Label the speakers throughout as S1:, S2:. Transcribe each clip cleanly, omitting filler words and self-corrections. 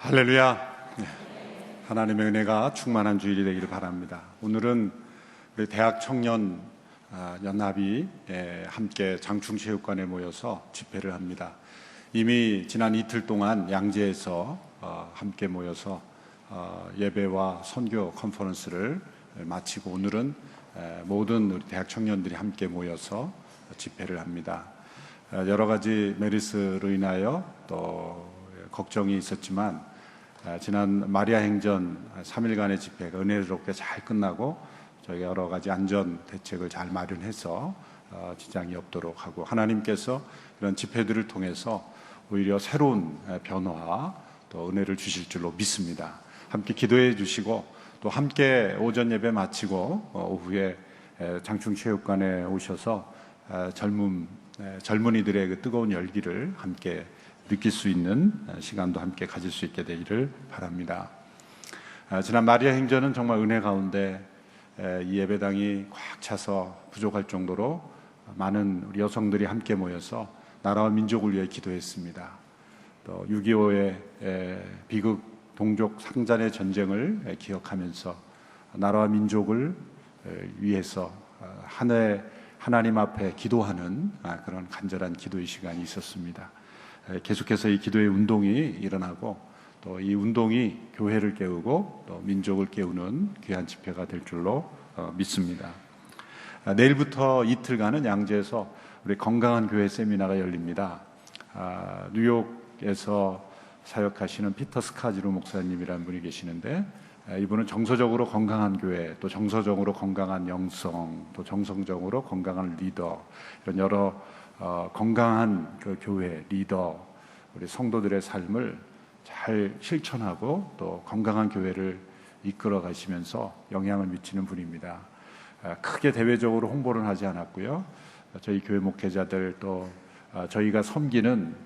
S1: 할렐루야. 하나님의 은혜가 충만한 주일이 되기를 바랍니다. 오늘은 우리 대학 청년 연합이 함께 장충체육관에 모여서 집회를 합니다. 이미 지난 이틀 동안 양재에서 함께 모여서 예배와 선교 컨퍼런스를 마치고 오늘은 모든 우리 대학 청년들이 함께 모여서 집회를 합니다. 여러 가지 메르스로 인하여 또 걱정이 있었지만 지난 마리아 행전 3일간의 집회가 은혜롭게 잘 끝나고 저희가 여러 가지 안전 대책을 잘 마련해서 지장이 없도록 하고, 하나님께서 이런 집회들을 통해서 오히려 새로운 변화 또 은혜를 주실 줄로 믿습니다. 함께 기도해 주시고 또 함께 오전 예배 마치고 오후에 장충체육관에 오셔서 젊은이들의 그 뜨거운 열기를 함께 느낄 수 있는 시간도 함께 가질 수 있게 되기를 바랍니다. 지난 마리아 행전은 정말 은혜 가운데 이 예배당이 꽉 차서 부족할 정도로 많은 우리 여성들이 함께 모여서 나라와 민족을 위해 기도했습니다. 또 6.25의 비극 동족 상잔의 전쟁을 기억하면서 나라와 민족을 위해서 하나님 앞에 기도하는 그런 간절한 기도의 시간이 있었습니다. 계속해서 이 기도의 운동이 일어나고 또 이 운동이 교회를 깨우고 또 민족을 깨우는 귀한 집회가 될 줄로 믿습니다. 내일부터 이틀간은 양재에서 우리 건강한 교회 세미나가 열립니다. 뉴욕에서 사역하시는 피터 스카지로 목사님이라는 분이 계시는데, 이분은 정서적으로 건강한 교회, 또 정서적으로 건강한 영성, 또 정성적으로 건강한 리더, 이런 여러 건강한 그 교회 리더, 우리 성도들의 삶을 잘 실천하고 또 건강한 교회를 이끌어 가시면서 영향을 미치는 분입니다. 크게 대외적으로 홍보를 하지 않았고요. 저희 교회 목회자들 또 저희가 섬기는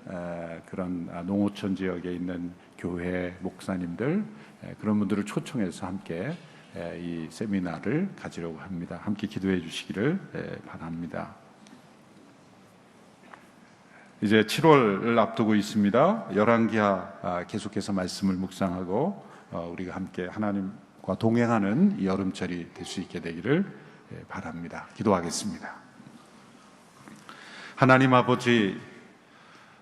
S1: 그런 농어촌 지역에 있는 교회 목사님들, 그런 분들을 초청해서 함께 이 세미나를 가지려고 합니다. 함께 기도해 주시기를 바랍니다. 이제 7월을 앞두고 있습니다. 열왕기하 계속해서 말씀을 묵상하고 우리가 함께 하나님과 동행하는 이 여름철이 될 수 있게 되기를 바랍니다. 기도하겠습니다. 하나님 아버지,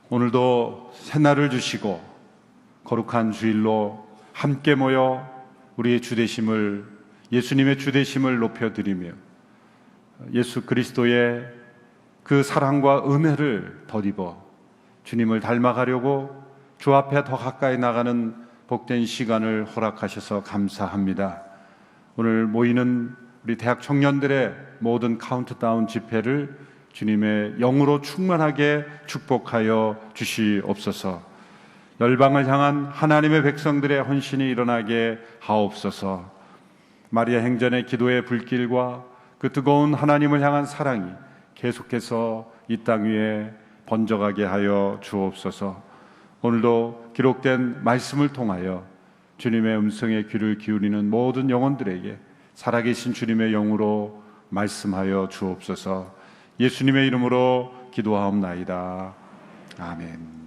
S1: 오늘도 새날을 주시고 거룩한 주일로 함께 모여 우리의 주되심을, 예수님의 주되심을 높여드리며 예수 그리스도의 그 사랑과 은혜를 덧입어 주님을 닮아가려고 주 앞에 더 가까이 나가는 복된 시간을 허락하셔서 감사합니다. 오늘 모이는 우리 대학 청년들의 모든 카운트다운 집회를 주님의 영으로 충만하게 축복하여 주시옵소서. 열방을 향한 하나님의 백성들의 헌신이 일어나게 하옵소서. 마리아 행전의 기도의 불길과 그 뜨거운 하나님을 향한 사랑이 계속해서 이 땅 위에 번져가게 하여 주옵소서. 오늘도 기록된 말씀을 통하여 주님의 음성에 귀를 기울이는 모든 영혼들에게 살아계신 주님의 영으로 말씀하여 주옵소서. 예수님의 이름으로 기도하옵나이다. 아멘.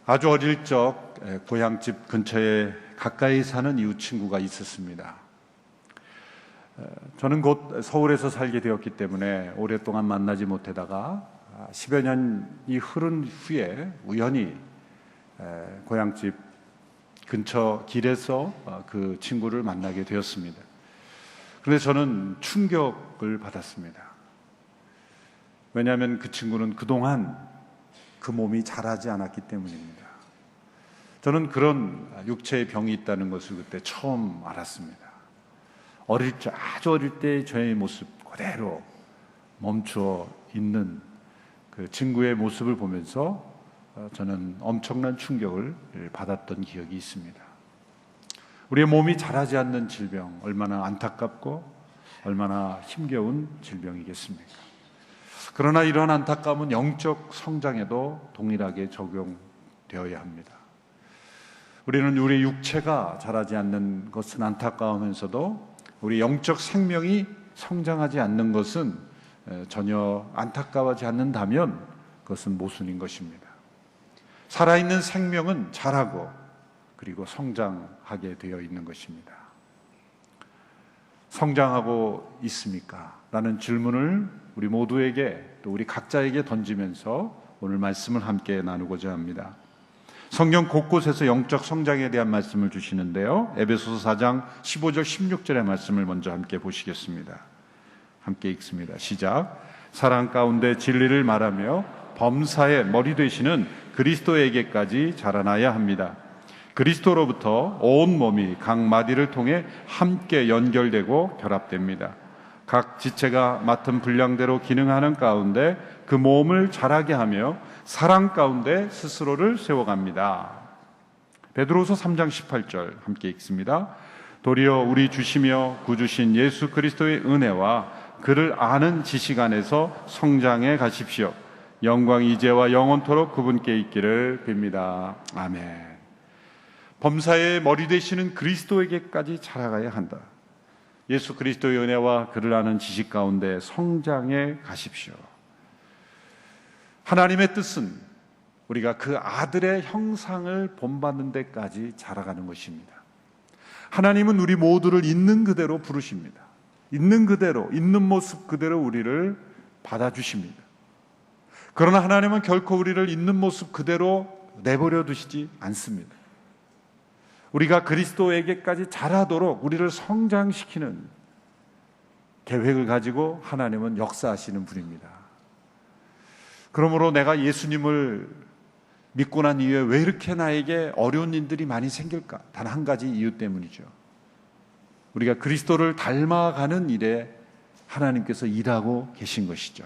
S1: 아주 어릴 적 고향집 근처에 가까이 사는 이웃 친구가 있었습니다. 저는 곧 서울에서 살게 되었기 때문에 오랫동안 만나지 못하다가 10여 년이 흐른 후에 우연히 고향집 근처 길에서 그 친구를 만나게 되었습니다. 그런데 저는 충격을 받았습니다. 왜냐하면 그 친구는 그동안 그 몸이 자라지 않았기 때문입니다. 저는 그런 육체의 병이 있다는 것을 그때 처음 알았습니다. 아주 어릴 때 저의 모습 그대로 멈추어 있는 그 친구의 모습을 보면서 저는 엄청난 충격을 받았던 기억이 있습니다. 우리의 몸이 자라지 않는 질병, 얼마나 안타깝고 얼마나 힘겨운 질병이겠습니까? 그러나 이러한 안타까움은 영적 성장에도 동일하게 적용되어야 합니다. 우리는 우리 육체가 자라지 않는 것은 안타까우면서도 우리 영적 생명이 성장하지 않는 것은 전혀 안타까워하지 않는다면 그것은 모순인 것입니다. 살아있는 생명은 자라고 그리고 성장하게 되어 있는 것입니다. 성장하고 있습니까? 라는 질문을 우리 모두에게 또 우리 각자에게 던지면서 오늘 말씀을 함께 나누고자 합니다. 성경 곳곳에서 영적 성장에 대한 말씀을 주시는데요, 에베소서 4장 15절 16절의 말씀을 먼저 함께 보시겠습니다. 함께 읽습니다. 시작. 사랑 가운데 진리를 말하며 범사의 머리 되시는 그리스도에게까지 자라나야 합니다. 그리스도로부터 온 몸이 각 마디를 통해 함께 연결되고 결합됩니다. 각 지체가 맡은 분량대로 기능하는 가운데 그 몸을 자라게 하며 사랑 가운데 스스로를 세워갑니다. 베드로서 3장 18절 함께 읽습니다. 도리어 우리 주시며 구주신 예수 그리스도의 은혜와 그를 아는 지식 안에서 성장해 가십시오. 영광이 이제와 영원토록 그분께 있기를 빕니다. 아멘. 범사의 머리 되시는 그리스도에게까지 자라가야 한다. 예수 그리스도의 은혜와 그를 아는 지식 가운데 성장해 가십시오. 하나님의 뜻은 우리가 그 아들의 형상을 본받는 데까지 자라가는 것입니다. 하나님은 우리 모두를 있는 그대로 부르십니다. 있는 그대로, 있는 모습 그대로 우리를 받아주십니다. 그러나 하나님은 결코 우리를 있는 모습 그대로 내버려 두시지 않습니다. 우리가 그리스도에게까지 자라도록 우리를 성장시키는 계획을 가지고 하나님은 역사하시는 분입니다. 그러므로 내가 예수님을 믿고 난 이후에 왜 이렇게 나에게 어려운 일들이 많이 생길까? 단 한 가지 이유 때문이죠. 우리가 그리스도를 닮아가는 일에 하나님께서 일하고 계신 것이죠.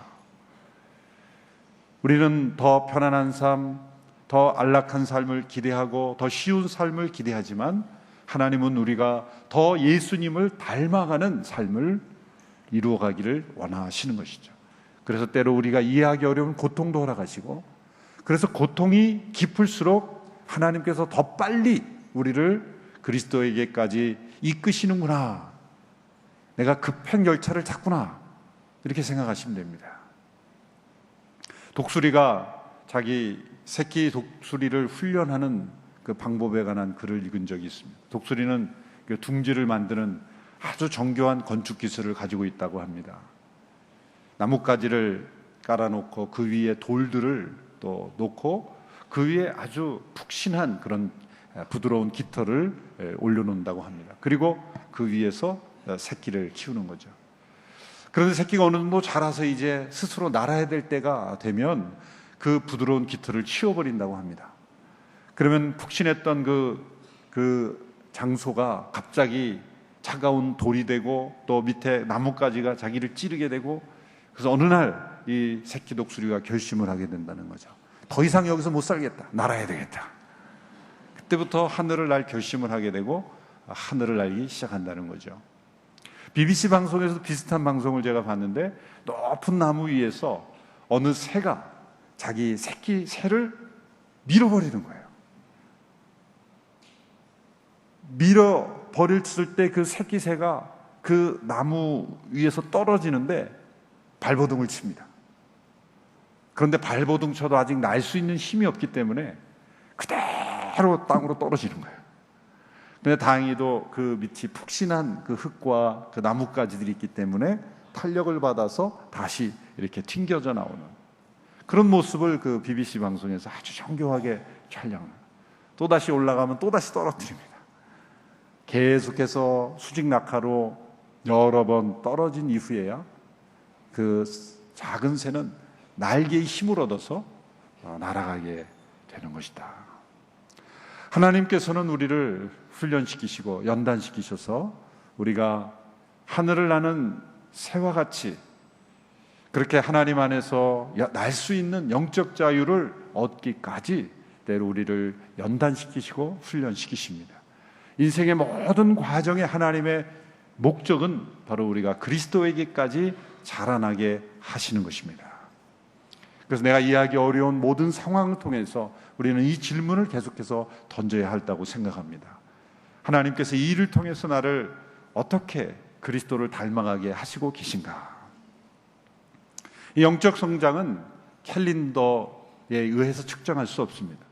S1: 우리는 더 편안한 삶, 더 안락한 삶을 기대하고 더 쉬운 삶을 기대하지만 하나님은 우리가 더 예수님을 닮아가는 삶을 이루어가기를 원하시는 것이죠. 그래서 때로 우리가 이해하기 어려운 고통도 허락하시고, 그래서 고통이 깊을수록 하나님께서 더 빨리 우리를 그리스도에게까지 이끄시는구나, 내가 급행 열차를 탔구나, 이렇게 생각하시면 됩니다. 독수리가 자기 새끼 독수리를 훈련하는 그 방법에 관한 글을 읽은 적이 있습니다. 독수리는 그 둥지를 만드는 아주 정교한 건축 기술을 가지고 있다고 합니다. 나뭇가지를 깔아놓고 그 위에 돌들을 또 놓고 그 위에 아주 푹신한 그런 부드러운 깃털을 올려놓는다고 합니다. 그리고 그 위에서 새끼를 키우는 거죠. 그런데 새끼가 어느 정도 자라서 이제 스스로 날아야 될 때가 되면 그 부드러운 깃털을 치워버린다고 합니다. 그러면 푹신했던 그 장소가 갑자기 차가운 돌이 되고 또 밑에 나뭇가지가 자기를 찌르게 되고, 그래서 어느 날 이 새끼 독수리가 결심을 하게 된다는 거죠. 더 이상 여기서 못 살겠다, 날아야 되겠다. 그때부터 하늘을 날 결심을 하게 되고 하늘을 날기 시작한다는 거죠. BBC 방송에서도 비슷한 방송을 제가 봤는데, 높은 나무 위에서 어느 새가 자기 새끼 새를 밀어버리는 거예요. 밀어버렸을 때 그 새끼 새가 그 나무 위에서 떨어지는데 발버둥을 칩니다. 그런데 발버둥 쳐도 아직 날 수 있는 힘이 없기 때문에 그대로 땅으로 떨어지는 거예요. 근데 다행히도 그 밑이 푹신한 그 흙과 그 나뭇가지들이 있기 때문에 탄력을 받아서 다시 이렇게 튕겨져 나오는 그런 모습을 그 BBC 방송에서 아주 정교하게 촬영합니다. 또다시 올라가면 또다시 떨어뜨립니다. 계속해서 수직 낙하로 여러 번 떨어진 이후에야 그 작은 새는 날개의 힘을 얻어서 날아가게 되는 것이다. 하나님께서는 우리를 훈련시키시고 연단시키셔서 우리가 하늘을 나는 새와 같이 그렇게 하나님 안에서 날 수 있는 영적 자유를 얻기까지 때로 우리를 연단시키시고 훈련시키십니다. 인생의 모든 과정에 하나님의 목적은 바로 우리가 그리스도에게까지 자라나게 하시는 것입니다. 그래서 내가 이해하기 어려운 모든 상황을 통해서 우리는 이 질문을 계속해서 던져야 한다고 생각합니다. 하나님께서 이 일을 통해서 나를 어떻게 그리스도를 닮아가게 하시고 계신가? 이 영적 성장은 캘린더에 의해서 측정할 수 없습니다.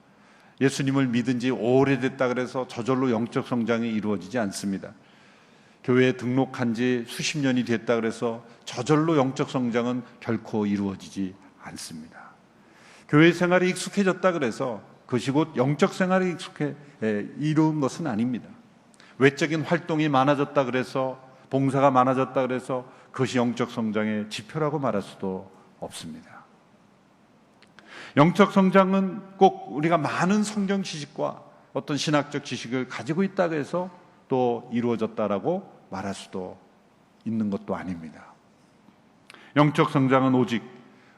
S1: 예수님을 믿은 지 오래됐다 그래서 저절로 영적 성장이 이루어지지 않습니다. 교회에 등록한 지 수십 년이 됐다 그래서 저절로 영적 성장은 결코 이루어지지 않습니다. 교회 생활이 익숙해졌다 그래서 그것이 곧 영적 생활이 이룬 것은 아닙니다. 외적인 활동이 많아졌다 그래서, 봉사가 많아졌다 그래서 그것이 영적 성장의 지표라고 말할 수도 없습니다. 영적 성장은 꼭 우리가 많은 성경 지식과 어떤 신학적 지식을 가지고 있다고 해서 또 이루어졌다라고 말할 수도 있는 것도 아닙니다. 영적 성장은 오직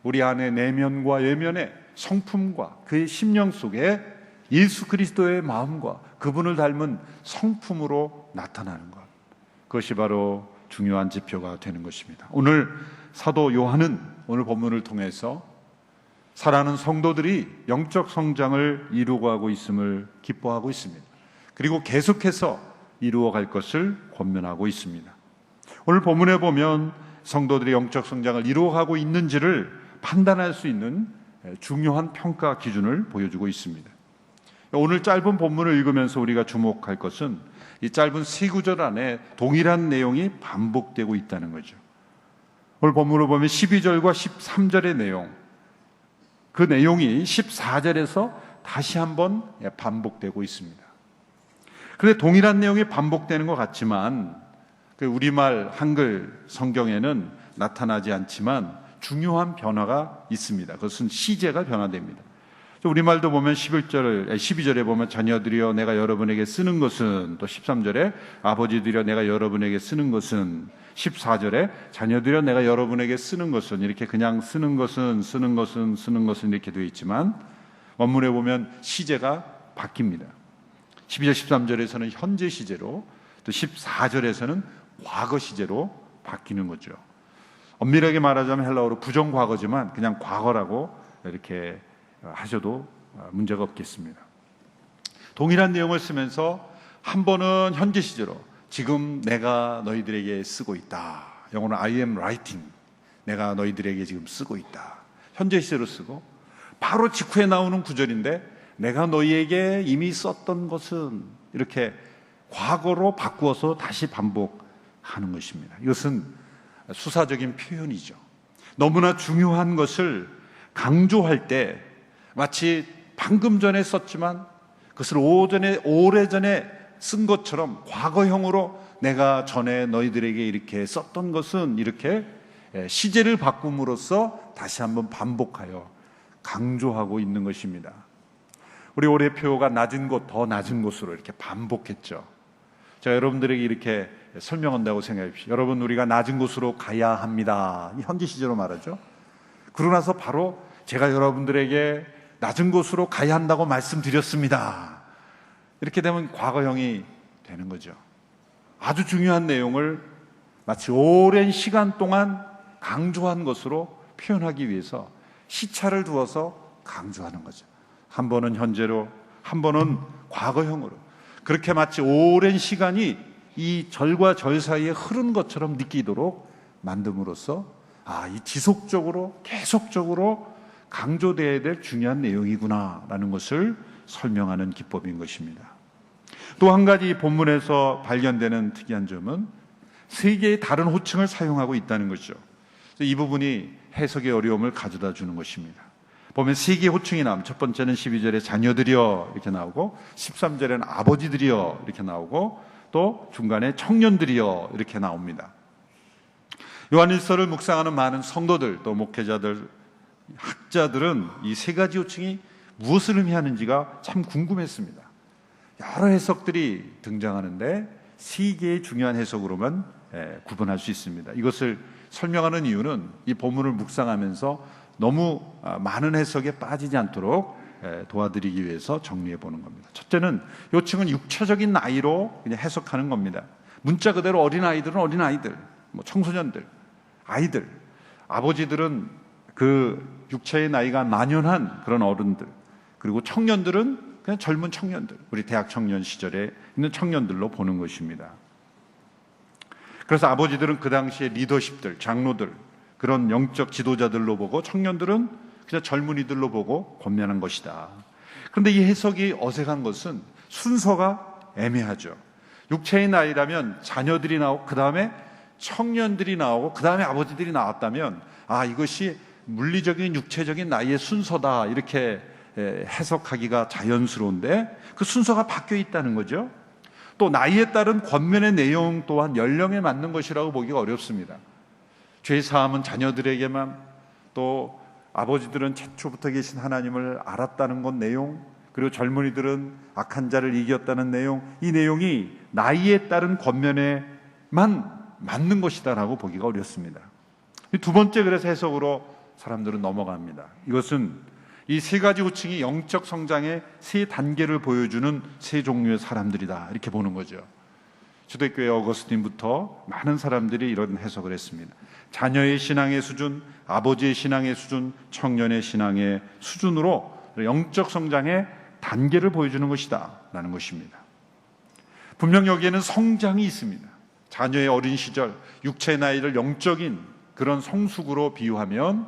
S1: 우리 안의 내면과 외면의 성품과 그의 심령 속에 예수 그리스도의 마음과 그분을 닮은 성품으로 나타나는 것, 그것이 바로 중요한 지표가 되는 것입니다. 오늘 사도 요한은 오늘 본문을 통해서 사랑하는 성도들이 영적 성장을 이루어가고 있음을 기뻐하고 있습니다. 그리고 계속해서 이루어갈 것을 권면하고 있습니다. 오늘 본문에 보면 성도들이 영적 성장을 이루어가고 있는지를 판단할 수 있는 중요한 평가 기준을 보여주고 있습니다. 오늘 짧은 본문을 읽으면서 우리가 주목할 것은 이 짧은 세 구절 안에 동일한 내용이 반복되고 있다는 거죠. 오늘 본문을 보면 12절과 13절의 내용, 그 내용이 14절에서 다시 한번 반복되고 있습니다. 그런데 동일한 내용이 반복되는 것 같지만 우리말 한글 성경에는 나타나지 않지만 중요한 변화가 있습니다. 그것은 시제가 변화됩니다. 우리말도 보면 12절에 보면 자녀들이여 내가 여러분에게 쓰는 것은, 또 13절에 아버지들이여 내가 여러분에게 쓰는 것은, 14절에 자녀들이여 내가 여러분에게 쓰는 것은, 이렇게 그냥 쓰는 것은 이렇게 되어 있지만 원문에 보면 시제가 바뀝니다. 12절 13절에서는 현재 시제로, 또 14절에서는 과거 시제로 바뀌는 거죠. 엄밀하게 말하자면 헬라어로 부정과거지만 그냥 과거라고 이렇게 하셔도 문제가 없겠습니다. 동일한 내용을 쓰면서 한 번은 현재 시제로 지금 내가 너희들에게 쓰고 있다. 영어로 I am writing. 내가 너희들에게 지금 쓰고 있다. 현재 시제로 쓰고, 바로 직후에 나오는 구절인데 내가 너희에게 이미 썼던 것은, 이렇게 과거로 바꾸어서 다시 반복하는 것입니다. 이것은 수사적인 표현이죠. 너무나 중요한 것을 강조할 때 마치 방금 전에 썼지만 그것을 오래전에 쓴 것처럼 과거형으로 내가 전에 너희들에게 이렇게 썼던 것은, 이렇게 시제를 바꿈으로써 다시 한번 반복하여 강조하고 있는 것입니다. 우리 올해 표가 낮은 곳, 더 낮은 곳으로 이렇게 반복했죠. 제가 여러분들에게 이렇게 설명한다고 생각해 보십시오. 여러분, 우리가 낮은 곳으로 가야 합니다. 현재 시제로 말하죠. 그러고 나서 바로 제가 여러분들에게 낮은 곳으로 가야 한다고 말씀드렸습니다. 이렇게 되면 과거형이 되는 거죠. 아주 중요한 내용을 마치 오랜 시간 동안 강조한 것으로 표현하기 위해서 시차를 두어서 강조하는 거죠. 한 번은 현재로, 한 번은 과거형으로, 그렇게 마치 오랜 시간이 이 절과 절 사이에 흐른 것처럼 느끼도록 만듦으로써 이 지속적으로 계속적으로 강조되어야 될 중요한 내용이구나라는 것을 설명하는 기법인 것입니다. 또 한 가지 본문에서 발견되는 특이한 점은 세 개의 다른 호칭을 사용하고 있다는 것이죠. 이 부분이 해석의 어려움을 가져다 주는 것입니다. 보면 세 개의 호칭이 나옵니다. 첫 번째는 12절에 자녀들이여 이렇게 나오고, 13절에는 아버지들이여 이렇게 나오고, 또 중간에 청년들이여 이렇게 나옵니다. 요한일서를 묵상하는 많은 성도들, 또 목회자들, 학자들은 이 세 가지 호칭이 무엇을 의미하는지가 참 궁금했습니다. 여러 해석들이 등장하는데 세 개의 중요한 해석으로만 구분할 수 있습니다. 이것을 설명하는 이유는 이 본문을 묵상하면서 너무 많은 해석에 빠지지 않도록 도와드리기 위해서 정리해 보는 겁니다. 첫째는 호칭은 육체적인 나이로 그냥 해석하는 겁니다. 문자 그대로 어린아이들은 어린아이들, 청소년들, 아이들, 아버지들은 그 육체의 나이가 만연한 그런 어른들, 그리고 청년들은 그냥 젊은 청년들, 우리 대학 청년 시절에 있는 청년들로 보는 것입니다. 그래서 아버지들은 그 당시에 리더십들, 장로들, 그런 영적 지도자들로 보고, 청년들은 그냥 젊은이들로 보고 권면한 것이다. 그런데 이 해석이 어색한 것은 순서가 애매하죠. 육체의 나이라면 자녀들이 나오고 그 다음에 청년들이 나오고 그 다음에 아버지들이 나왔다면 이것이 물리적인 육체적인 나이의 순서다 이렇게 해석하기가 자연스러운데 그 순서가 바뀌어 있다는 거죠. 또 나이에 따른 권면의 내용 또한 연령에 맞는 것이라고 보기가 어렵습니다. 죄 사함은 자녀들에게만, 또 아버지들은 최초부터 계신 하나님을 알았다는 것 내용, 그리고 젊은이들은 악한 자를 이겼다는 내용, 이 내용이 나이에 따른 권면에만 맞는 것이다라고 보기가 어렵습니다. 두 번째 그래서 해석으로 사람들은 넘어갑니다. 이것은 이 세 가지 호칭이 영적 성장의 세 단계를 보여주는 세 종류의 사람들이다 이렇게 보는 거죠. 초대교회 어거스틴부터 많은 사람들이 이런 해석을 했습니다. 자녀의 신앙의 수준, 아버지의 신앙의 수준, 청년의 신앙의 수준으로 영적 성장의 단계를 보여주는 것이다 라는 것입니다. 분명 여기에는 성장이 있습니다. 자녀의 어린 시절, 육체의 나이를 영적인 그런 성숙으로 비유하면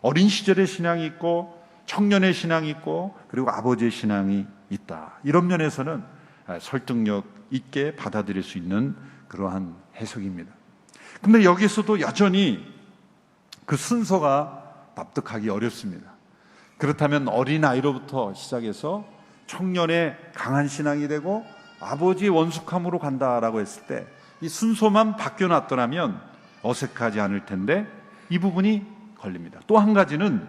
S1: 어린 시절의 신앙이 있고 청년의 신앙이 있고 그리고 아버지의 신앙이 있다. 이런 면에서는 설득력 있게 받아들일 수 있는 그러한 해석입니다. 그런데 여기서도 여전히 그 순서가 납득하기 어렵습니다. 그렇다면 어린아이로부터 시작해서 청년의 강한 신앙이 되고 아버지의 원숙함으로 간다라고 했을 때 이 순서만 바뀌어놨더라면 어색하지 않을 텐데 이 부분이 걸립니다. 또 한 가지는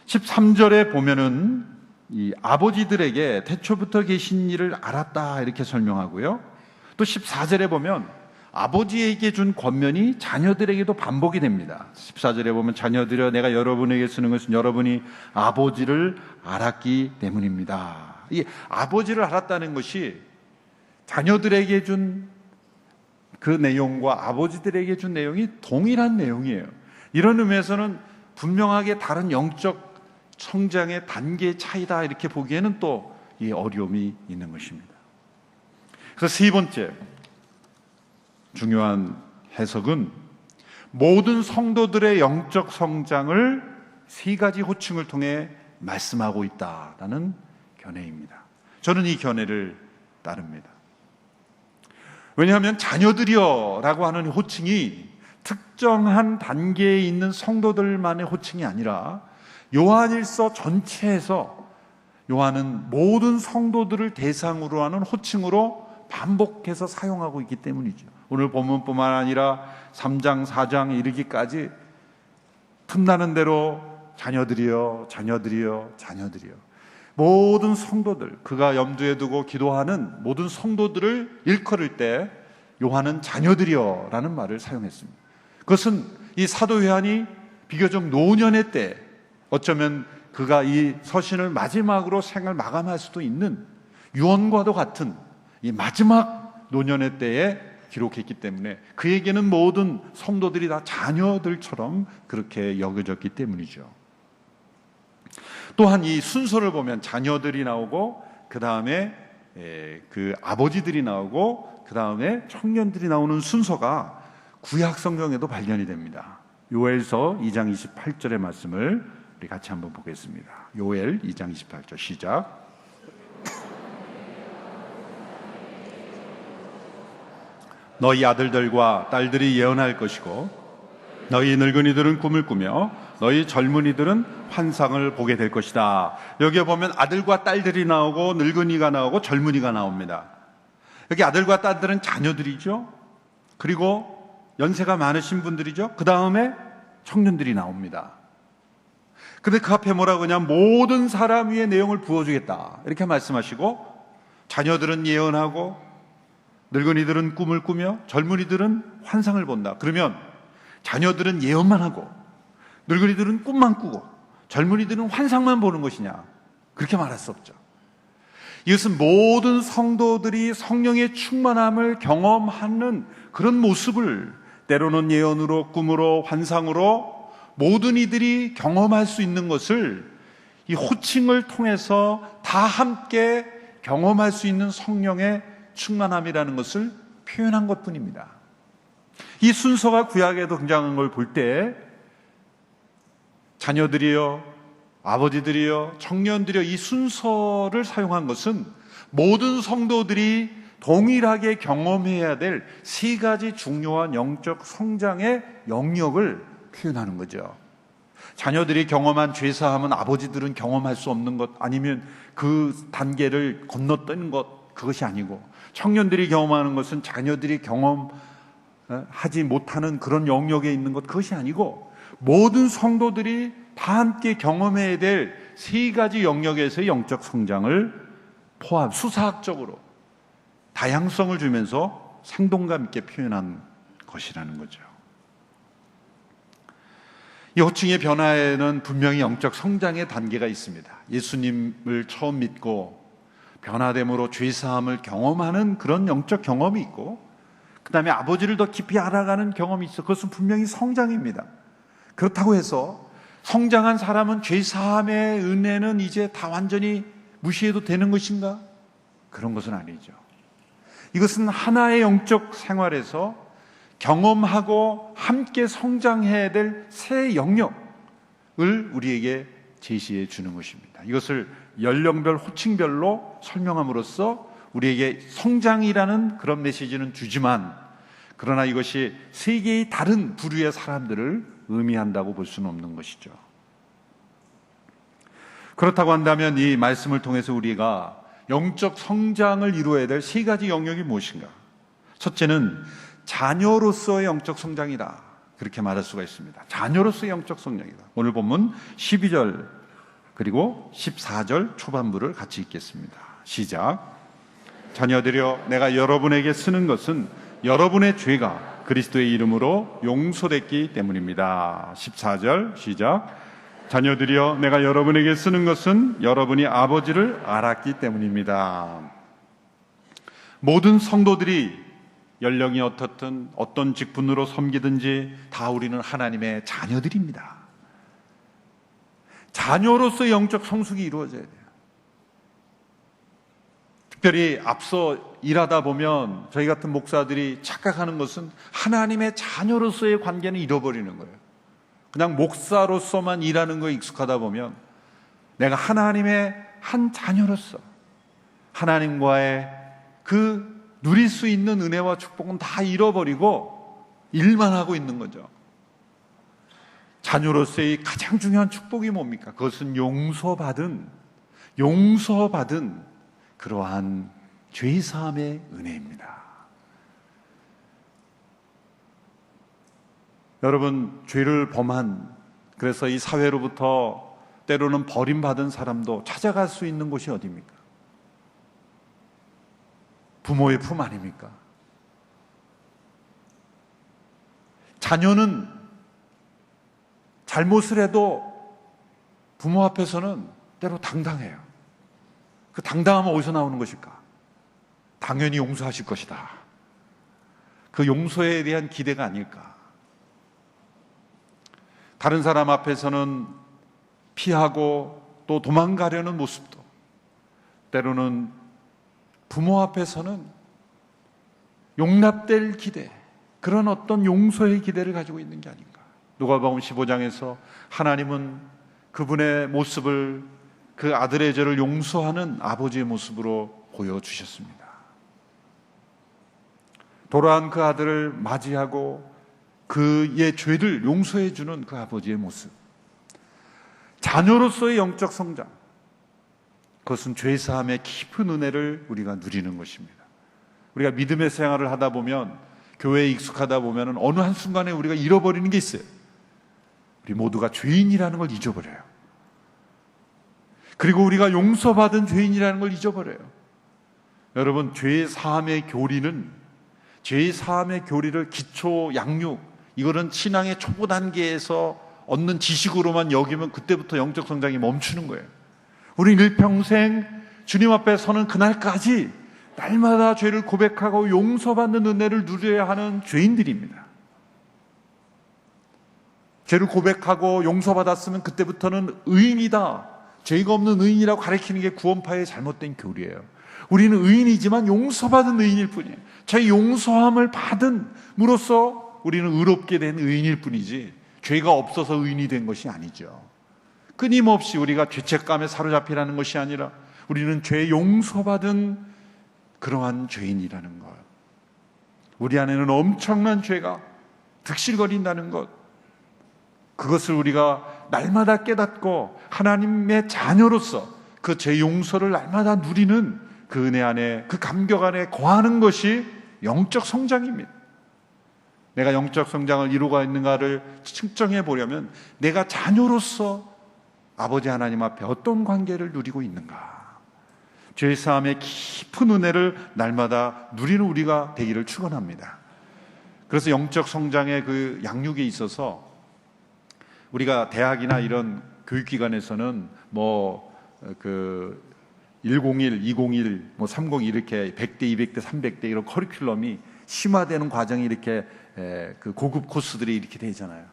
S1: 13절에 보면은 이 아버지들에게 태초부터 계신 일을 알았다 이렇게 설명하고요. 또 14절에 보면 아버지에게 준 권면이 자녀들에게도 반복이 됩니다. 14절에 보면 자녀들여 내가 여러분에게 쓰는 것은 여러분이 아버지를 알았기 때문입니다. 이 아버지를 알았다는 것이 자녀들에게 준 그 내용과 아버지들에게 준 내용이 동일한 내용이에요. 이런 의미에서는 분명하게 다른 영적 성장의 단계의 차이다 이렇게 보기에는 또 이 어려움이 있는 것입니다. 그래서 세 번째 중요한 해석은 모든 성도들의 영적 성장을 세 가지 호칭을 통해 말씀하고 있다라는 견해입니다. 저는 이 견해를 따릅니다. 왜냐하면 자녀들이여 라고 하는 호칭이 특정한 단계에 있는 성도들만의 호칭이 아니라 요한일서 전체에서 요한은 모든 성도들을 대상으로 하는 호칭으로 반복해서 사용하고 있기 때문이죠. 오늘 본문뿐만 아니라 3장, 4장 이르기까지 틈나는 대로 자녀들이여, 자녀들이여, 자녀들이여. 모든 성도들, 그가 염두에 두고 기도하는 모든 성도들을 일컬을 때 요한은 자녀들이여 라는 말을 사용했습니다. 그것은 이 사도 요한이 비교적 노년의 때, 어쩌면 그가 이 서신을 마지막으로 생을 마감할 수도 있는 유언과도 같은 이 마지막 노년의 때에 기록했기 때문에 그에게는 모든 성도들이 다 자녀들처럼 그렇게 여겨졌기 때문이죠. 또한 이 순서를 보면 자녀들이 나오고 그 다음에 그 아버지들이 나오고 그 다음에 청년들이 나오는 순서가 구약 성경에도 발견이 됩니다. 요엘서 2장 28절의 말씀을 우리 같이 한번 보겠습니다. 요엘 2장 28절 시작. 너희 아들들과 딸들이 예언할 것이고 너희 늙은이들은 꿈을 꾸며 너희 젊은이들은 환상을 보게 될 것이다. 여기에 보면 아들과 딸들이 나오고 늙은이가 나오고 젊은이가 나옵니다. 여기 아들과 딸들은 자녀들이죠. 그리고 연세가 많으신 분들이죠. 그 다음에 청년들이 나옵니다. 근데 그 앞에 뭐라고 하냐면 모든 사람 위에 내용을 부어주겠다 이렇게 말씀하시고 자녀들은 예언하고 늙은이들은 꿈을 꾸며 젊은이들은 환상을 본다. 그러면 자녀들은 예언만 하고 늙은이들은 꿈만 꾸고 젊은이들은 환상만 보는 것이냐? 그렇게 말할 수 없죠. 이것은 모든 성도들이 성령의 충만함을 경험하는 그런 모습을 때로는 예언으로, 꿈으로, 환상으로 모든 이들이 경험할 수 있는 것을 이 호칭을 통해서 다 함께 경험할 수 있는 성령의 충만함이라는 것을 표현한 것뿐입니다. 이 순서가 구약에도 등장한 걸 볼 때 자녀들이여, 아버지들이여, 청년들이여, 이 순서를 사용한 것은 모든 성도들이 동일하게 경험해야 될 세 가지 중요한 영적 성장의 영역을 표현하는 거죠. 자녀들이 경험한 죄사함은 아버지들은 경험할 수 없는 것, 아니면 그 단계를 건너뛰는 것, 그것이 아니고, 청년들이 경험하는 것은 자녀들이 경험하지 못하는 그런 영역에 있는 것, 그것이 아니고, 모든 성도들이 다 함께 경험해야 될 세 가지 영역에서의 영적 성장을 수사학적으로 다양성을 주면서 생동감 있게 표현한 것이라는 거죠. 이 호칭의 변화에는 분명히 영적 성장의 단계가 있습니다. 예수님을 처음 믿고 변화됨으로 죄사함을 경험하는 그런 영적 경험이 있고, 그 다음에 아버지를 더 깊이 알아가는 경험이 있어. 그것은 분명히 성장입니다. 그렇다고 해서 성장한 사람은 죄사함의 은혜는 이제 다 완전히 무시해도 되는 것인가? 그런 것은 아니죠. 이것은 하나의 영적 생활에서 경험하고 함께 성장해야 될 새 영역을 우리에게 제시해 주는 것입니다. 이것을 연령별, 호칭별로 설명함으로써 우리에게 성장이라는 그런 메시지는 주지만, 그러나 이것이 세 개의 다른 부류의 사람들을 의미한다고 볼 수는 없는 것이죠. 그렇다고 한다면 이 말씀을 통해서 우리가 영적 성장을 이루어야 될 세 가지 영역이 무엇인가? 첫째는 자녀로서의 영적 성장이다, 그렇게 말할 수가 있습니다. 자녀로서의 영적 성장이다. 오늘 본문 12절 그리고 14절 초반부를 같이 읽겠습니다. 시작. 자녀들여, 내가 여러분에게 쓰는 것은 여러분의 죄가 그리스도의 이름으로 용서됐기 때문입니다. 14절 시작. 자녀들이여, 내가 여러분에게 쓰는 것은 여러분이 아버지를 알았기 때문입니다. 모든 성도들이 연령이 어떻든 어떤 직분으로 섬기든지 다 우리는 하나님의 자녀들입니다. 자녀로서 영적 성숙이 이루어져야 돼요. 특별히 앞서 일하다 보면 저희 같은 목사들이 착각하는 것은 하나님의 자녀로서의 관계는 잃어버리는 거예요. 그냥 목사로서만 일하는 거에 익숙하다 보면 내가 하나님의 한 자녀로서 하나님과의 그 누릴 수 있는 은혜와 축복은 다 잃어버리고 일만 하고 있는 거죠. 자녀로서의 가장 중요한 축복이 뭡니까? 그것은 용서받은 그러한 죄사함의 은혜입니다. 여러분, 죄를 범한, 그래서 이 사회로부터 때로는 버림받은 사람도 찾아갈 수 있는 곳이 어디입니까? 부모의 품 아닙니까? 자녀는 잘못을 해도 부모 앞에서는 때로 당당해요. 그 당당함은 어디서 나오는 것일까? 당연히 용서하실 것이다. 그 용서에 대한 기대가 아닐까? 다른 사람 앞에서는 피하고 또 도망가려는 모습도, 때로는 부모 앞에서는 용납될 기대, 그런 어떤 용서의 기대를 가지고 있는 게 아닌가. 누가복음 15장에서 하나님은 그분의 모습을, 그 아들의 죄를 용서하는 아버지의 모습으로 보여주셨습니다. 돌아온 그 아들을 맞이하고 그의 죄를 용서해 주는 그 아버지의 모습, 자녀로서의 영적 성장, 그것은 죄사함의 깊은 은혜를 우리가 누리는 것입니다. 우리가 믿음의 생활을 하다 보면, 교회에 익숙하다 보면 어느 한순간에 우리가 잃어버리는 게 있어요. 우리 모두가 죄인이라는 걸 잊어버려요. 그리고 우리가 용서받은 죄인이라는 걸 잊어버려요. 여러분, 죄사함의 교리는, 죄사함의 교리를 기초 양육, 이거는 신앙의 초보 단계에서 얻는 지식으로만 여기면 그때부터 영적 성장이 멈추는 거예요. 우리는 일평생 주님 앞에 서는 그날까지 날마다 죄를 고백하고 용서받는 은혜를 누려야 하는 죄인들입니다. 죄를 고백하고 용서받았으면 그때부터는 의인이다, 죄가 없는 의인이라고 가르치는 게 구원파의 잘못된 교리예요. 우리는 의인이지만 용서받은 의인일 뿐이에요. 저희 용서함을 받음으로써 우리는 의롭게 된 의인일 뿐이지 죄가 없어서 의인이 된 것이 아니죠. 끊임없이 우리가 죄책감에 사로잡히라는 것이 아니라 우리는 죄 용서받은 그러한 죄인이라는 것, 우리 안에는 엄청난 죄가 득실거린다는 것, 그것을 우리가 날마다 깨닫고 하나님의 자녀로서 그 죄 용서를 날마다 누리는 그 은혜 안에, 그 감격 안에 거하는 것이 영적 성장입니다. 내가 영적 성장을 이루고 있는가를 측정해 보려면 내가 자녀로서 아버지 하나님 앞에 어떤 관계를 누리고 있는가, 죄사함의 깊은 은혜를 날마다 누리는 우리가 되기를 축원합니다. 그래서 영적 성장의 그 양육에 있어서 우리가 대학이나 이런 교육기관에서는 그 101, 201, 301 이렇게 100대, 200대, 300대 이런 커리큘럼이 심화되는 과정이 이렇게 그 고급 코스들이 이렇게 되잖아요.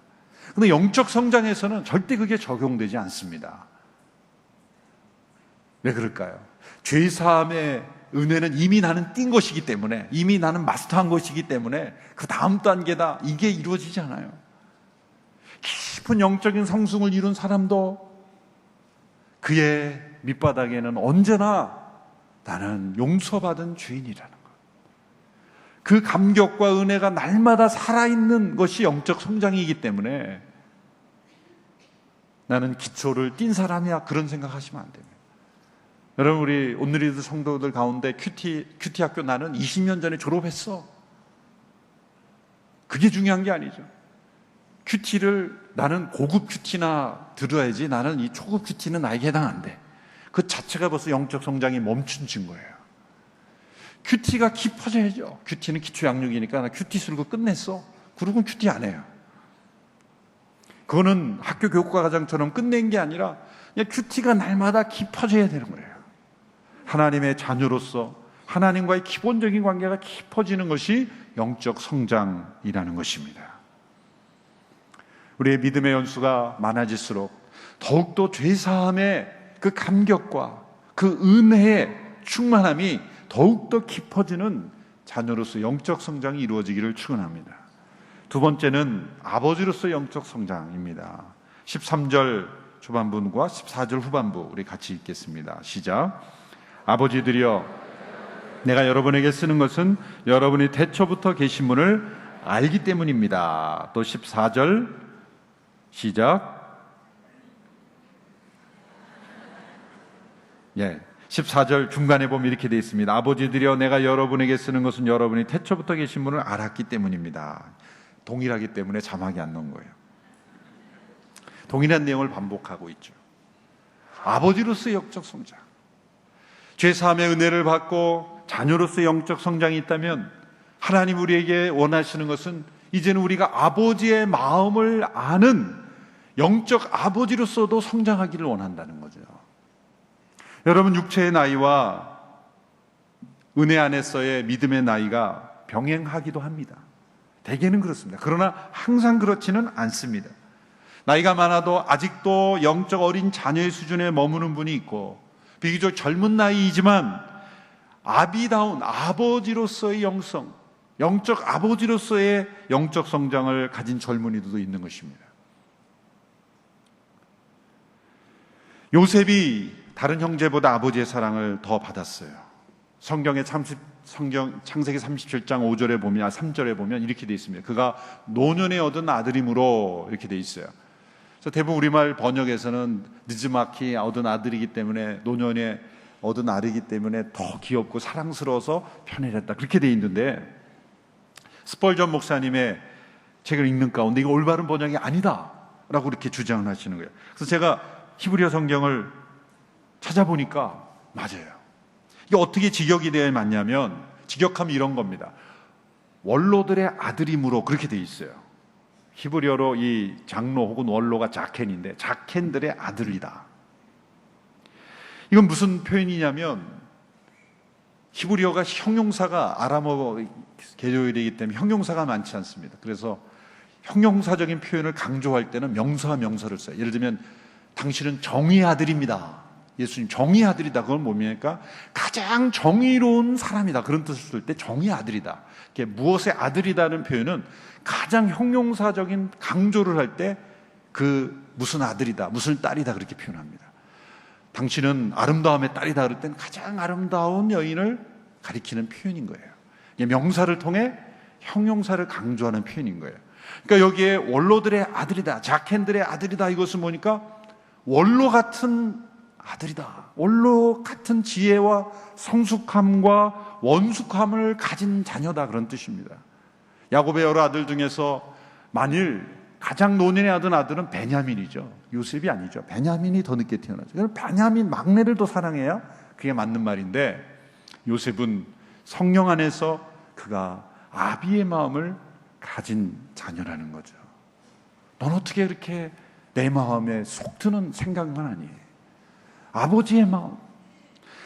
S1: 근데 영적 성장에서는 절대 그게 적용되지 않습니다. 왜 그럴까요? 죄사함의 은혜는 이미 나는 띈 것이기 때문에, 이미 나는 마스터한 것이기 때문에 그 다음 단계다, 이게 이루어지지 않아요. 깊은 영적인 성숙을 이룬 사람도 그의 밑바닥에는 언제나 나는 용서받은 죄인이라는 것, 그 감격과 은혜가 날마다 살아있는 것이 영적 성장이기 때문에 나는 기초를 띈 사람이야, 그런 생각하시면 안 됩니다. 여러분, 우리 온누리드 성도들 가운데 큐티 학교 나는 20년 전에 졸업했어, 그게 중요한 게 아니죠. 큐티를 나는 고급 큐티나 들어야지, 나는 이 초급 큐티는 나에게 해당 안 돼, 그 자체가 벌써 영적 성장이 멈춘 증거예요. 큐티가 깊어져야죠. 큐티는 기초 양육이니까 나 큐티 쓸고 끝냈어, 그러고는 큐티 안 해요. 그거는 학교 교육과 과정처럼 끝낸 게 아니라 그냥 큐티가 날마다 깊어져야 되는 거예요. 하나님의 자녀로서 하나님과의 기본적인 관계가 깊어지는 것이 영적 성장이라는 것입니다. 우리의 믿음의 연수가 많아질수록 더욱더 죄사함의 그 감격과 그 은혜의 충만함이 더욱더 깊어지는 자녀로서 영적 성장이 이루어지기를 축원합니다. 두 번째는 아버지로서 영적 성장입니다. 13절 초반부와 14절 후반부 우리 같이 읽겠습니다. 시작. 아버지들이여, 내가 여러분에게 쓰는 것은 여러분이 태초부터 계신 분을 알기 때문입니다. 또 14절 시작. 14절 중간에 보면 이렇게 되어 있습니다. 아버지들이여, 내가 여러분에게 쓰는 것은 여러분이 태초부터 계신 분을 알았기 때문입니다. 동일하기 때문에 자막이 안 넣은 거예요. 동일한 내용을 반복하고 있죠. 아버지로서의 영적 성장, 죄사함의 은혜를 받고 자녀로서의 영적 성장이 있다면 하나님 우리에게 원하시는 것은 이제는 우리가 아버지의 마음을 아는 영적 아버지로서도 성장하기를 원한다는 거죠. 여러분, 육체의 나이와 은혜 안에서의 믿음의 나이가 병행하기도 합니다. 대개는 그렇습니다. 그러나 항상 그렇지는 않습니다. 나이가 많아도 아직도 영적 어린 자녀의 수준에 머무는 분이 있고, 비교적 젊은 나이이지만 아비다운 아버지로서의 영성, 영적 아버지로서의 영적 성장을 가진 젊은이들도 있는 것입니다. 요셉이 다른 형제보다 아버지의 사랑을 더 받았어요. 성경의 창세기 37장 5절에 보면, 3절에 보면 이렇게 되어 있습니다. 그가 노년에 얻은 아들이므로 이렇게 되어 있어요. 그래서 대부분 우리말 번역에서는 느즈마키 얻은 아들이기 때문에, 노년에 얻은 아들이기 때문에 더 귀엽고 사랑스러워서 편애했다, 그렇게 되어 있는데, 스펄전 목사님의 책을 읽는 가운데 이거 올바른 번역이 아니다 라고 이렇게 주장을 하시는 거예요. 그래서 제가 히브리어 성경을 찾아보니까 맞아요. 이게 어떻게 직역이 되어야 맞냐면, 직역하면 이런 겁니다. 원로들의 아들이므로, 그렇게 되어 있어요. 히브리어로 이 장로 혹은 원로가 자켄인데, 자켄들의 아들이다. 이건 무슨 표현이냐면, 히브리어가 형용사가 아람어 개조이기 때문에 형용사가 많지 않습니다. 그래서 형용사적인 표현을 강조할 때는 명사와 명사를 써요. 예를 들면 당신은 정의의 아들입니다. 예수님 정의의 아들이다. 그건 뭡니까? 가장 정의로운 사람이다, 그런 뜻을 쓸 때 정의의 아들이다. 무엇의 아들이다는 표현은 가장 형용사적인 강조를 할 때 그 무슨 아들이다, 무슨 딸이다 그렇게 표현합니다. 당신은 아름다움의 딸이다 그럴 땐 가장 아름다운 여인을 가리키는 표현인 거예요. 명사를 통해 형용사를 강조하는 표현인 거예요. 그러니까 여기에 원로들의 아들이다, 작헨들의 아들이다, 이것은 뭐니까 원로 같은 아들이다, 원로 같은 지혜와 성숙함과 원숙함을 가진 자녀다, 그런 뜻입니다. 야곱의 여러 아들 중에서 만일 가장 노년의 아들은 베냐민이죠. 요셉이 아니죠. 베냐민이 더 늦게 태어나죠. 그럼 베냐민 막내를 더 사랑해야 그게 맞는 말인데, 요셉은 성령 안에서 그가 아비의 마음을 가진 자녀라는 거죠. 넌 어떻게 그렇게 내 마음에 속 드는 생각만 하니? 아버지의 마음,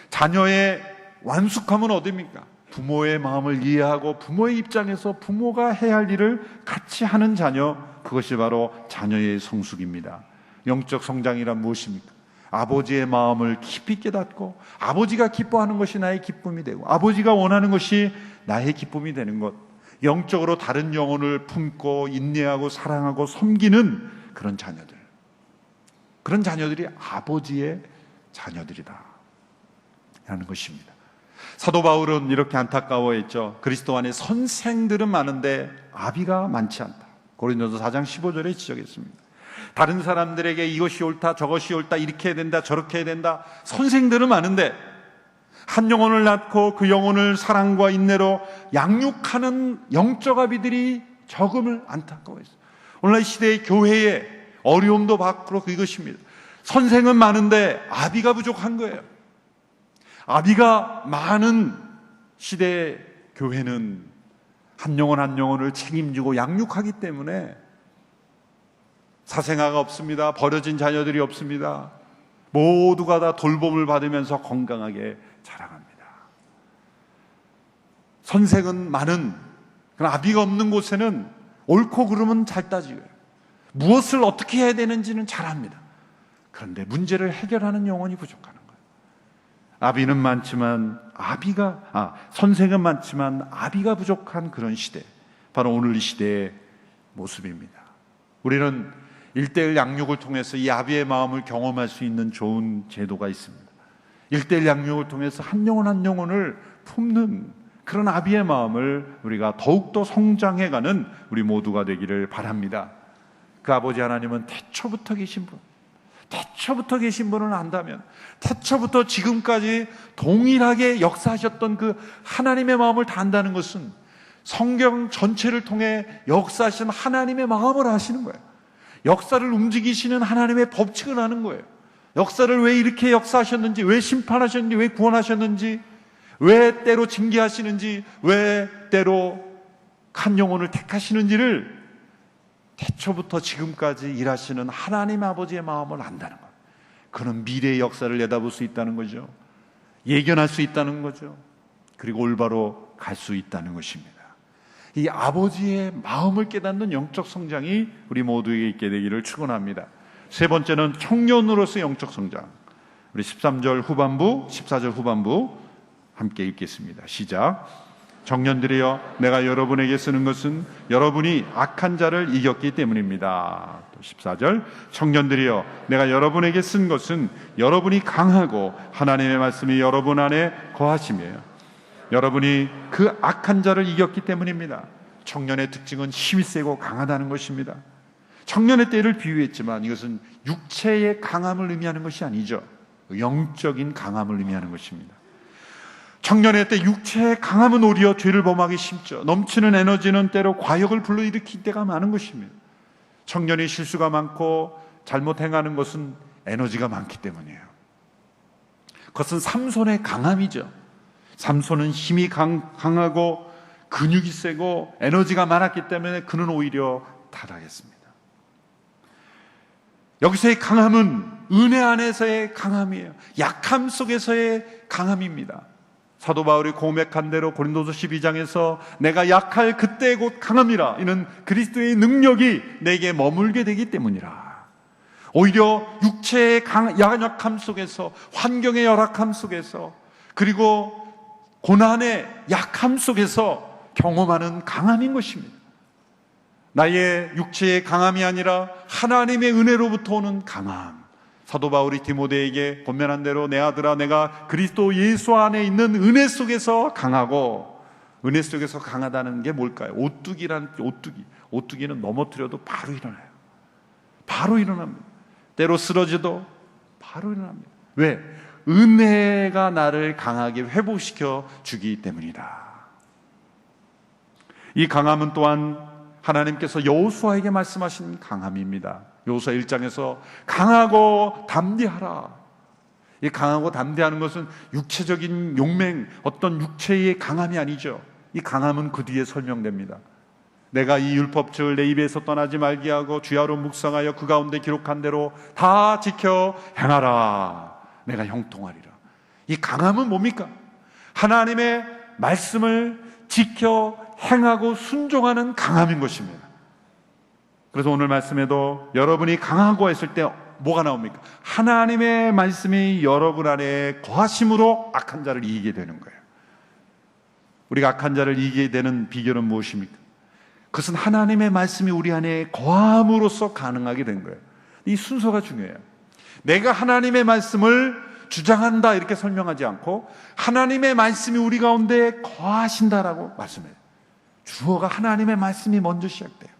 S1: 자녀의 완숙함은 어디입니까? 부모의 마음을 이해하고 부모의 입장에서 부모가 해야 할 일을 같이 하는 자녀, 그것이 바로 자녀의 성숙입니다. 영적 성장이란 무엇입니까? 아버지의 마음을 깊이 깨닫고 아버지가 기뻐하는 것이 나의 기쁨이 되고 아버지가 원하는 것이 나의 기쁨이 되는 것, 영적으로 다른 영혼을 품고 인내하고 사랑하고 섬기는 그런 자녀들, 그런 자녀들이 아버지의 자녀들이다 라는 것입니다. 사도 바울은 이렇게 안타까워했죠. 그리스도 안에 선생들은 많은데 아비가 많지 않다. 고린도서 4장 15절에 지적했습니다. 다른 사람들에게 이것이 옳다, 저것이 옳다, 이렇게 해야 된다, 저렇게 해야 된다, 선생들은 많은데 한 영혼을 낳고 그 영혼을 사랑과 인내로 양육하는 영적 아비들이 적음을 안타까워했어요. 오늘날 시대의 교회의 어려움도 바로 그것입니다. 선생은 많은데 아비가 부족한 거예요. 아비가 많은 시대의 교회는 한 영혼 한 영혼을 책임지고 양육하기 때문에 사생아가 없습니다. 버려진 자녀들이 없습니다. 모두가 다 돌봄을 받으면서 건강하게 자라갑니다. 선생은 많은, 그러나 아비가 없는 곳에는 옳고 그름은 잘 따지고요, 무엇을 어떻게 해야 되는지는 잘 압니다. 그런데 문제를 해결하는 영혼이 부족하는 거예요. 아비는 많지만 선생은 많지만 아비가 부족한 그런 시대, 바로 오늘 이 시대의 모습입니다. 우리는 1:1 양육을 통해서 이 아비의 마음을 경험할 수 있는 좋은 제도가 있습니다. 1:1 양육을 통해서 한 영혼 한 영혼을 품는 그런 아비의 마음을 우리가 더욱더 성장해가는 우리 모두가 되기를 바랍니다. 그 아버지 하나님은 태초부터 계신 분을 안다면, 태초부터 지금까지 동일하게 역사하셨던 그 하나님의 마음을 다 안다는 것은 성경 전체를 통해 역사하신 하나님의 마음을 아시는 거예요. 역사를 움직이시는 하나님의 법칙을 아는 거예요. 역사를 왜 이렇게 역사하셨는지, 왜 심판하셨는지, 왜 구원하셨는지, 왜 때로 징계하시는지, 왜 때로 한 영혼을 택하시는지를 태초부터 지금까지 일하시는 하나님 아버지의 마음을 안다는 것. 그는 미래의 역사를 내다볼 수 있다는 거죠. 예견할 수 있다는 거죠. 그리고 올바로 갈 수 있다는 것입니다. 이 아버지의 마음을 깨닫는 영적 성장이 우리 모두에게 있게 되기를 축원합니다. 세 번째는 청년으로서의 영적 성장. 우리 13절 후반부, 14절 후반부 함께 읽겠습니다. 시작. 청년들이여, 내가 여러분에게 쓰는 것은 여러분이 악한 자를 이겼기 때문입니다. 또 14절. 청년들이여, 내가 여러분에게 쓴 것은 여러분이 강하고 하나님의 말씀이 여러분 안에 거하심이에요. 여러분이 그 악한 자를 이겼기 때문입니다. 청년의 특징은 힘이 세고 강하다는 것입니다. 청년의 때를 비유했지만 이것은 육체의 강함을 의미하는 것이 아니죠. 영적인 강함을 의미하는 것입니다. 청년의 때 육체의 강함은 오히려 죄를 범하기 쉽죠. 넘치는 에너지는 때로 과욕을 불러일으킬 때가 많은 것입니다. 청년이 실수가 많고 잘못 행하는 것은 에너지가 많기 때문이에요. 그것은 삼손의 강함이죠. 삼손은 힘이 강하고 근육이 세고 에너지가 많았기 때문에 그는 오히려 타락했습니다. 여기서의 강함은 은혜 안에서의 강함이에요. 약함 속에서의 강함입니다. 사도 바울이 고백한 대로 고린도서 12장에서 내가 약할 그때 곧 강함이라, 이는 그리스도의 능력이 내게 머물게 되기 때문이라. 오히려 육체의 약함 속에서, 환경의 열악함 속에서, 그리고 고난의 약함 속에서 경험하는 강함인 것입니다. 나의 육체의 강함이 아니라 하나님의 은혜로부터 오는 강함. 사도 바울이 디모데에게 권면한 대로 내 아들아, 내가 그리스도 예수 안에 있는 은혜 속에서 강하고, 은혜 속에서 강하다는 게 뭘까요? 오뚜기는 넘어뜨려도 바로 일어나요. 바로 일어납니다. 때로 쓰러져도 바로 일어납니다. 왜? 은혜가 나를 강하게 회복시켜 주기 때문이다. 이 강함은 또한 하나님께서 여호수아에게 말씀하신 강함입니다. 여호수아 1장에서 강하고 담대하라. 이 강하고 담대하는 것은 육체적인 용맹, 어떤 육체의 강함이 아니죠. 이 강함은 그 뒤에 설명됩니다. 내가 이 율법책을 내 입에서 떠나지 말게 하고 주야로 묵상하여 그 가운데 기록한 대로 다 지켜 행하라. 내가 형통하리라. 이 강함은 뭡니까? 하나님의 말씀을 지켜 행하고 순종하는 강함인 것입니다. 그래서 오늘 말씀에도 여러분이 강하고 했을 때 뭐가 나옵니까? 하나님의 말씀이 여러분 안에 거하심으로 악한 자를 이기게 되는 거예요. 우리가 악한 자를 이기게 되는 비결은 무엇입니까? 그것은 하나님의 말씀이 우리 안에 거함으로써 가능하게 된 거예요. 이 순서가 중요해요. 내가 하나님의 말씀을 주장한다 이렇게 설명하지 않고 하나님의 말씀이 우리 가운데 거하신다라고 말씀해요. 주어가 하나님의 말씀이 먼저 시작돼요.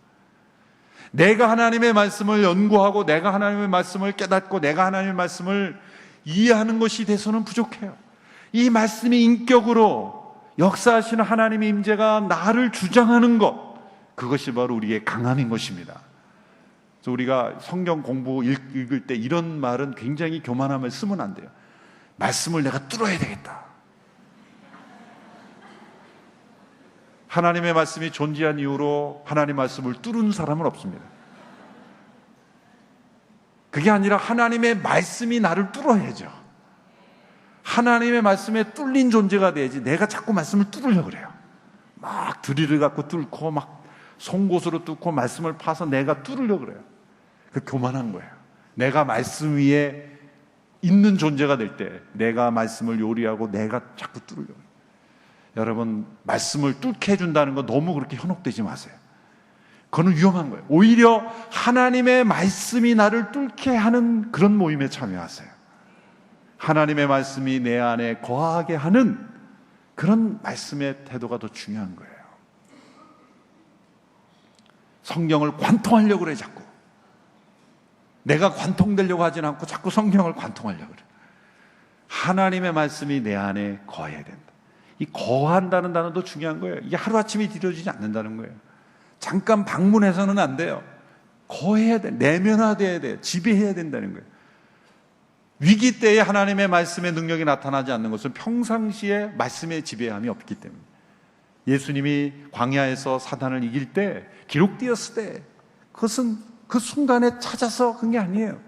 S1: 내가 하나님의 말씀을 연구하고 내가 하나님의 말씀을 깨닫고 내가 하나님의 말씀을 이해하는 것이 돼서는 부족해요. 이 말씀이 인격으로 역사하시는 하나님의 임재가 나를 주장하는 것, 그것이 바로 우리의 강함인 것입니다. 그래서 우리가 성경 공부 읽을 때 이런 말은 굉장히 교만함을 쓰면 안 돼요. 말씀을 내가 뚫어야 되겠다. 하나님의 말씀이 존재한 이후로 하나님의 말씀을 뚫은 사람은 없습니다. 그게 아니라 하나님의 말씀이 나를 뚫어야죠. 하나님의 말씀에 뚫린 존재가 돼야지 내가 자꾸 말씀을 뚫으려고 그래요. 막 드릴을 갖고 뚫고 막 송곳으로 뚫고 말씀을 파서 내가 뚫으려고 그래요. 그 교만한 거예요. 내가 말씀 위에 있는 존재가 될 때 내가 말씀을 요리하고 내가 자꾸 뚫으려고 해요. 여러분, 말씀을 뚫게 해준다는 거 너무 그렇게 현혹되지 마세요. 그건 위험한 거예요. 오히려 하나님의 말씀이 나를 뚫게 하는 그런 모임에 참여하세요. 하나님의 말씀이 내 안에 거하게 하는 그런 말씀의 태도가 더 중요한 거예요. 성경을 관통하려고 그래 자꾸. 내가 관통되려고 하진 않고 자꾸 성경을 관통하려고 그래. 하나님의 말씀이 내 안에 거해야 된다. 이 거한다는 단어도 중요한 거예요. 이게 하루아침에 이루어지지 않는다는 거예요. 잠깐 방문해서는 안 돼요. 거해야 돼. 내면화돼야 돼요. 지배해야 된다는 거예요. 위기 때에 하나님의 말씀의 능력이 나타나지 않는 것은 평상시에 말씀의 지배함이 없기 때문에. 예수님이 광야에서 사단을 이길 때, 기록되었을 때, 그것은 그 순간에 찾아서 그런 게 아니에요.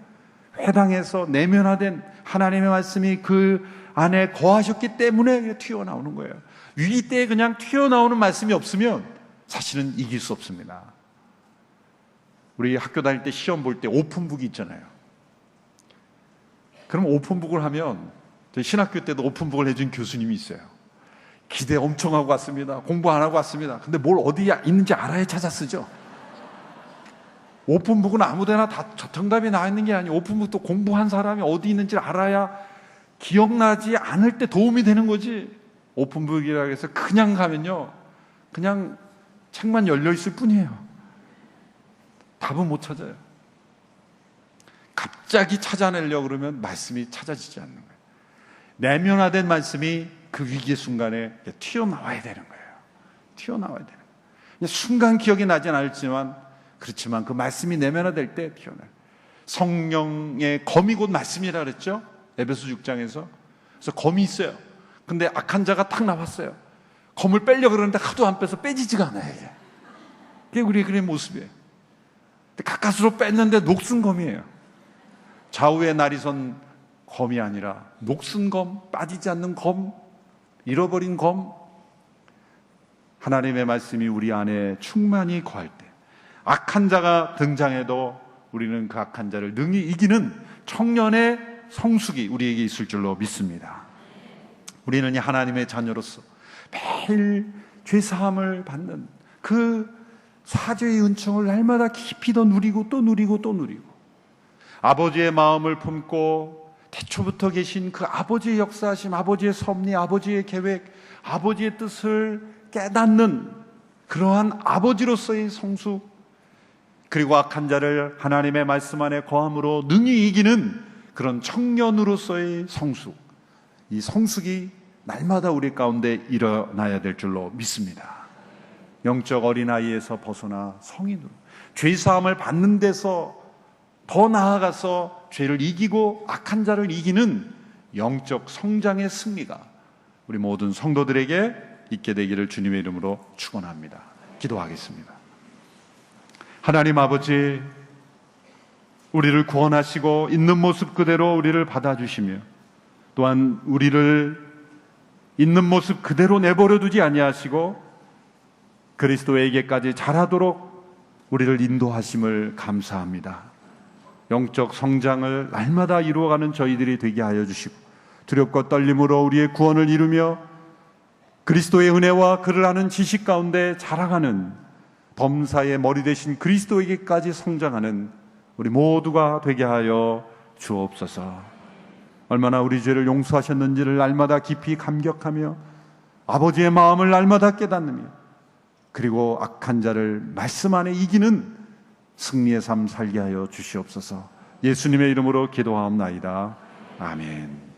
S1: 회당에서 내면화된 하나님의 말씀이 그 안에 거하셨기 때문에 튀어나오는 거예요. 위기 때에 그냥 튀어나오는 말씀이 없으면 사실은 이길 수 없습니다. 우리 학교 다닐 때 시험 볼 때 오픈북이 있잖아요. 그럼 오픈북을 하면, 저희 신학교 때도 오픈북을 해준 교수님이 있어요. 기대 엄청 하고 왔습니다. 공부 안 하고 왔습니다. 근데 뭘 어디에 있는지 알아야 찾아 쓰죠. 오픈북은 아무데나 다 정답이 나와 있는 게 아니에요. 오픈북도 공부한 사람이 어디 있는지 알아야 기억나지 않을 때 도움이 되는 거지. 오픈북이라고 해서 그냥 가면요, 그냥 책만 열려 있을 뿐이에요. 답은 못 찾아요. 갑자기 찾아내려고 그러면 말씀이 찾아지지 않는 거예요. 내면화된 말씀이 그 위기의 순간에 튀어나와야 되는 거예요. 튀어나와야 되는 거예요. 순간 기억이 나진 않지만, 그렇지만 그 말씀이 내면화될 때 튀어나와요. 성령의 검이 곧 말씀이라 그랬죠? 에베소 6장에서. 그래서 검이 있어요. 근데 악한 자가 탁 나왔어요. 검을 빼려고 그러는데 하도 안 빼서 빼지지가 않아요. 그게 우리의 모습이에요. 가까스로 뺐는데 녹슨 검이에요. 좌우에 날이 선 검이 아니라 녹슨 검, 빠지지 않는 검, 잃어버린 검. 하나님의 말씀이 우리 안에 충만히 거할 때, 악한 자가 등장해도 우리는 그 악한 자를 능히 이기는 청년의 성숙이 우리에게 있을 줄로 믿습니다. 우리는 이 하나님의 자녀로서 매일 죄사함을 받는 그 사죄의 은총을 날마다 깊이 더 누리고 또 누리고 또 누리고, 아버지의 마음을 품고 태초부터 계신 그 아버지의 역사하심, 아버지의 섭리, 아버지의 계획, 아버지의 뜻을 깨닫는 그러한 아버지로서의 성숙, 그리고 악한 자를 하나님의 말씀 안에 거함으로 능히 이기는 그런 청년으로서의 성숙, 이 성숙이 날마다 우리 가운데 일어나야 될 줄로 믿습니다. 영적 어린아이에서 벗어나 성인으로, 죄사함을 받는 데서 더 나아가서 죄를 이기고 악한 자를 이기는 영적 성장의 승리가 우리 모든 성도들에게 있게 되기를 주님의 이름으로 축원합니다. 기도하겠습니다. 하나님 아버지, 우리를 구원하시고 있는 모습 그대로 우리를 받아주시며, 또한 우리를 있는 모습 그대로 내버려 두지 아니하시고 그리스도에게까지 자라도록 우리를 인도하심을 감사합니다. 영적 성장을 날마다 이루어가는 저희들이 되게 하여 주시고, 두렵고 떨림으로 우리의 구원을 이루며 그리스도의 은혜와 그를 아는 지식 가운데 자라가는 범사의 머리 대신 그리스도에게까지 성장하는 우리 모두가 되게 하여 주옵소서. 얼마나 우리 죄를 용서하셨는지를 날마다 깊이 감격하며 아버지의 마음을 날마다 깨닫느며, 그리고 악한 자를 말씀 안에 이기는 승리의 삶 살게 하여 주시옵소서. 예수님의 이름으로 기도하옵나이다. 아멘.